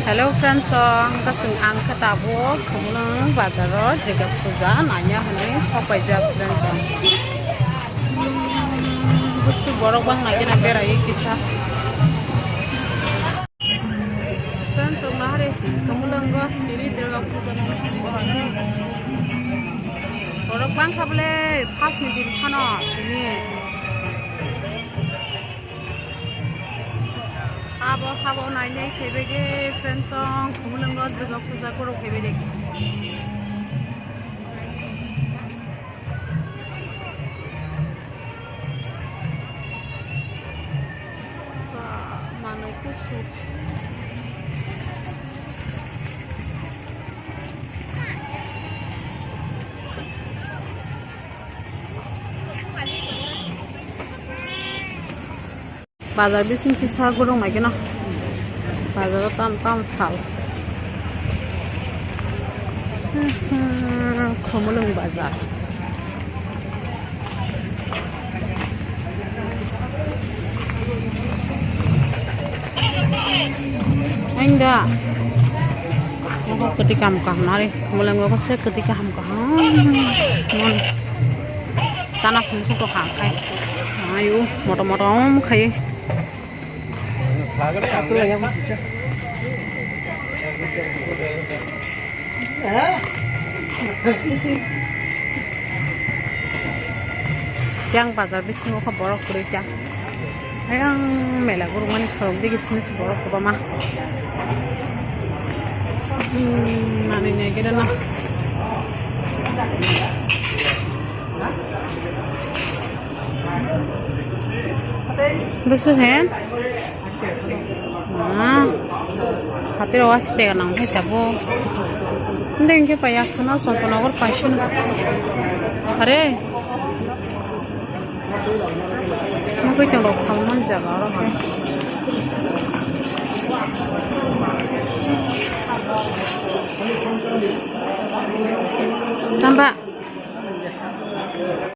Hello friends, kasing ang katabo kung bazarot diga puja nanya hane sopai ja friends. Busu borok bang lagi na berai kisah. Friends, hari kemulang go diri diga puja nanya. Borok bang kable pas ni din khana ini. Sabo nanya kebege friends song kemulang go diga puja koro kebege. Mana itu sup. Bazar bisin kisah gurung lagi na. Bazar tam sal. Khomulung bazar. Enggak. Mau ketika muka nari, mulai nggak sih ketika muka. Cana semua tuh hangkai. Ayo, motor kayak. Satu lagi apa? Yang pasar bisnis mau borok kerja. Ayang mela guru manis kalau di sini borok apa mah? Nantinya kita nah. Besok kan? Hati rawas tega nang hita bo. Ndeng ke payak na sonto nagor passion. Are. Mau kita lo kaman jaga orang. Tambah.